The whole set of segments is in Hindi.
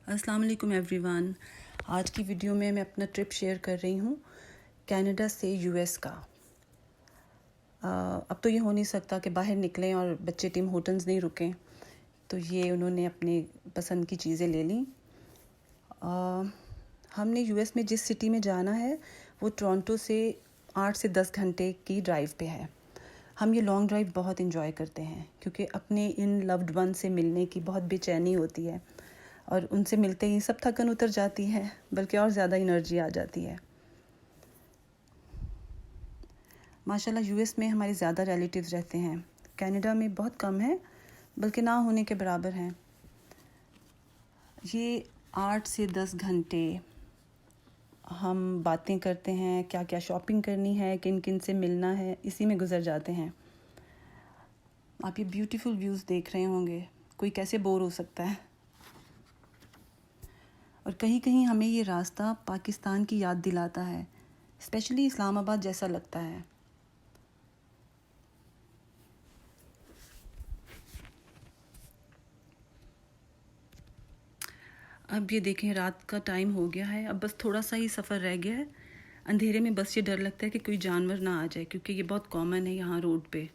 अस्सलाम वालेकुम एवरीवन। आज की वीडियो में मैं अपना ट्रिप शेयर कर रही हूँ कनाडा से यूएस का। अब तो ये हो नहीं सकता कि बाहर निकलें और बच्चे टिम होटल्स नहीं रुकें, तो ये उन्होंने अपनी पसंद की चीज़ें ले लीं। हमने यूएस में जिस सिटी में जाना है वो टोरंटो से 8 से 10 घंटे की ड्राइव पे है। हम ये लॉन्ग ड्राइव बहुत इन्जॉय करते हैं क्योंकि अपने इन लव्ड वन से मिलने की बहुत बेचैनी होती है और उनसे मिलते ही सब थकन उतर जाती है, बल्कि और ज़्यादा एनर्जी आ जाती है। माशाल्लाह यूएस में हमारे ज़्यादा रिलेटिव्स रहते हैं, कनाडा में बहुत कम है, बल्कि ना होने के बराबर हैं। ये 8 से 10 घंटे हम बातें करते हैं, क्या क्या शॉपिंग करनी है, किन किन से मिलना है, इसी में गुजर जाते हैं। आप ये ब्यूटीफुल व्यूज़ देख रहे होंगे, कोई कैसे बोर हो सकता है। और कहीं कहीं हमें ये रास्ता पाकिस्तान की याद दिलाता है, स्पेशली इस्लामाबाद जैसा लगता है। अब ये देखें, रात का टाइम हो गया है, अब बस थोड़ा सा ही सफ़र रह गया है। अंधेरे में बस ये डर लगता है कि कोई जानवर ना आ जाए, क्योंकि ये बहुत कॉमन है यहाँ रोड पे।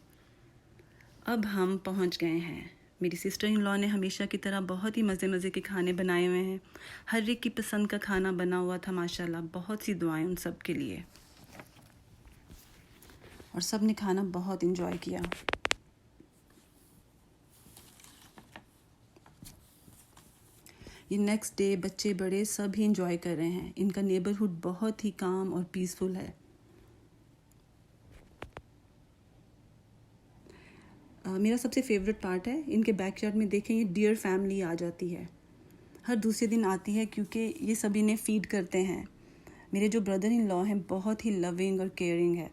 अब हम पहुँच गए हैं। मेरी सिस्टर इन लॉ ने हमेशा की तरह बहुत ही मज़े मज़े के खाने बनाए हुए हैं। हर एक की पसंद का खाना बना हुआ था माशाल्लाह। बहुत सी दुआएं उन सब के लिए, और सब ने खाना बहुत इंजॉय किया। ये नेक्स्ट डे बच्चे बड़े सब ही इंजॉय कर रहे हैं। इनका नेबरहुड बहुत ही काम और पीसफुल है। मेरा सबसे फेवरेट पार्ट है, इनके बैकयार्ड में देखें, ये डियर फैमिली आ जाती है। हर दूसरे दिन आती है क्योंकि ये सभी इन्हें फीड करते हैं। मेरे जो ब्रदर इन लॉ हैं बहुत ही लविंग और केयरिंग है,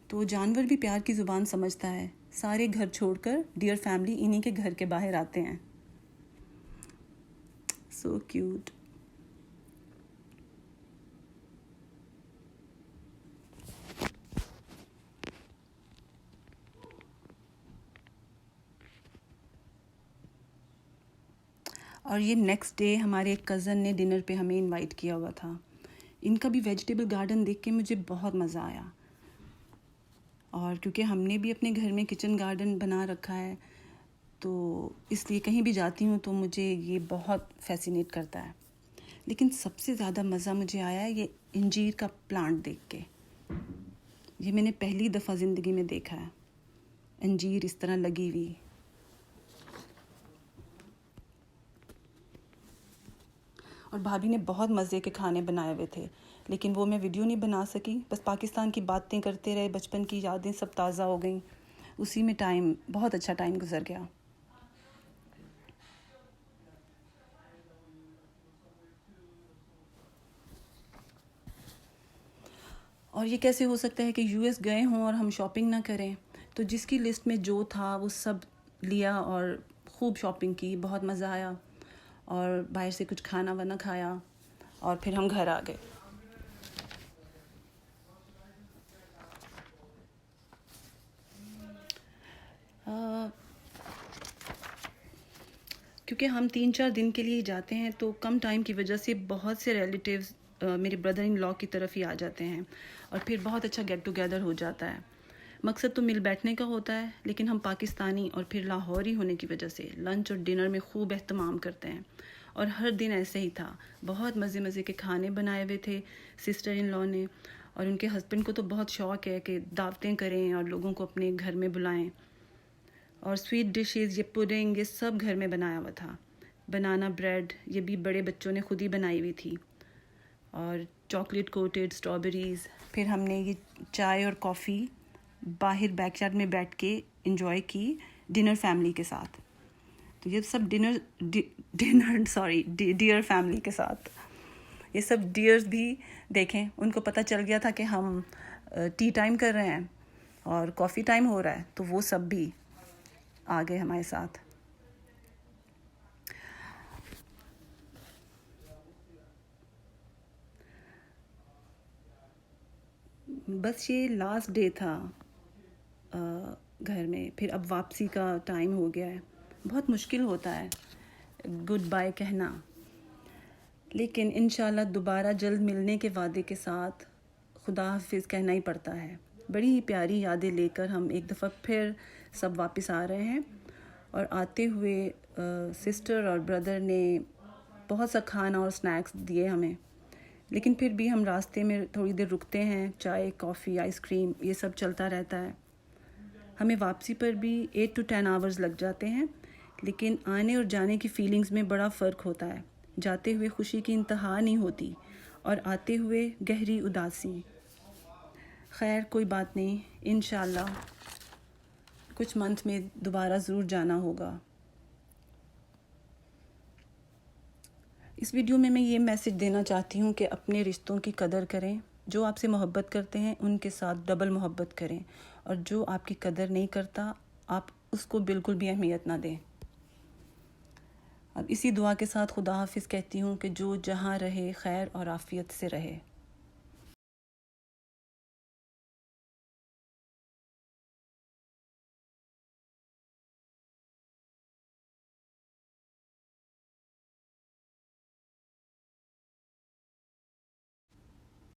तो जानवर भी प्यार की ज़ुबान समझता है। सारे घर छोड़कर डियर फैमिली इन्हीं के घर के बाहर आते हैं। So cute. और ये नेक्स्ट डे हमारे एक कज़न ने डिनर पे हमें इनवाइट किया हुआ था। इनका भी वेजिटेबल गार्डन देख के मुझे बहुत मज़ा आया, और क्योंकि हमने भी अपने घर में किचन गार्डन बना रखा है, तो इसलिए कहीं भी जाती हूँ तो मुझे ये बहुत फैसिनेट करता है। लेकिन सबसे ज़्यादा मज़ा मुझे आया है ये इंजीर का प्लांट देख के। ये मैंने पहली दफ़ा ज़िंदगी में देखा है, अंजीर इस तरह लगी हुई। और भाभी ने बहुत मज़े के खाने बनाए हुए थे, लेकिन वो मैं वीडियो नहीं बना सकी। बस पाकिस्तान की बातें करते रहे, बचपन की यादें सब ताज़ा हो गई। उसी में टाइम, बहुत अच्छा टाइम गुजर गया। और ये कैसे हो सकता है कि यूएस गए हों और हम शॉपिंग ना करें। तो जिसकी लिस्ट में जो था वो सब लिया और खूब शॉपिंग की, बहुत मज़ा आया। और बाहर से कुछ खाना वाना खाया और फिर हम घर आ गए। क्योंकि हम 3-4 दिन के लिए जाते हैं, तो कम टाइम की वजह से बहुत से रिलेटिव्स मेरे ब्रदर इन लॉ की तरफ ही आ जाते हैं, और फिर बहुत अच्छा गेट टुगेदर हो जाता है। मकसद तो मिल बैठने का होता है, लेकिन हम पाकिस्तानी और फिर लाहौरी होने की वजह से लंच और डिनर में खूब एहतमाम करते हैं। और हर दिन ऐसे ही था, बहुत मज़े मज़े के खाने बनाए हुए थे सिस्टर इन लॉ ने। और उनके हस्बैंड को तो बहुत शौक़ है कि दावतें करें और लोगों को अपने घर में बुलाएं। और स्वीट डिशेज़, ये पुडिंग, ये सब घर में बनाया हुआ था। बनाना ब्रेड, ये भी बड़े बच्चों ने खुद ही बनाई हुई थी। और चॉकलेट कोटेड स्ट्रॉबेरीज़। फिर हमने ये चाय और कॉफ़ी बाहर बैकयार्ड में बैठ के इंजॉय की डिनर फैमिली के साथ। तो ये सब डियर फैमिली के साथ। ये सब डियर्स भी देखें, उनको पता चल गया था कि हम टी टाइम कर रहे हैं और कॉफ़ी टाइम हो रहा है, तो वो सब भी आ गए हमारे साथ। बस ये लास्ट डे था घर में, फिर अब वापसी का टाइम हो गया है। बहुत मुश्किल होता है गुड बाय कहना, लेकिन इंशाल्लाह दोबारा जल्द मिलने के वादे के साथ खुदा हाफिज़ कहना ही पड़ता है। बड़ी ही प्यारी यादें लेकर हम एक दफ़ा फिर सब वापस आ रहे हैं। और आते हुए सिस्टर और ब्रदर ने बहुत सा खाना और स्नैक्स दिए हमें, लेकिन फिर भी हम रास्ते में थोड़ी देर रुकते हैं, चाय कॉफ़ी आइसक्रीम ये सब चलता रहता है। हमें वापसी पर भी 8 to 10 आवर्स लग जाते हैं, लेकिन आने और जाने की फ़ीलिंग्स में बड़ा फ़र्क होता है। जाते हुए खुशी की इंतहा नहीं होती और आते हुए गहरी उदासी। खैर कोई बात नहीं, इंशाल्लाह कुछ मंथ में दोबारा ज़रूर जाना होगा। इस वीडियो में मैं ये मैसेज देना चाहती हूँ कि अपने रिश्तों की कदर करें। जो आपसे मोहब्बत करते हैं उनके साथ डबल मोहब्बत करें, और जो आपकी कदर नहीं करता आप उसको बिल्कुल भी अहमियत ना दें। अब इसी दुआ के साथ खुदा हाफिज़ कहती हूँ कि जो जहाँ रहे खैर और आफ़ियत से रहे।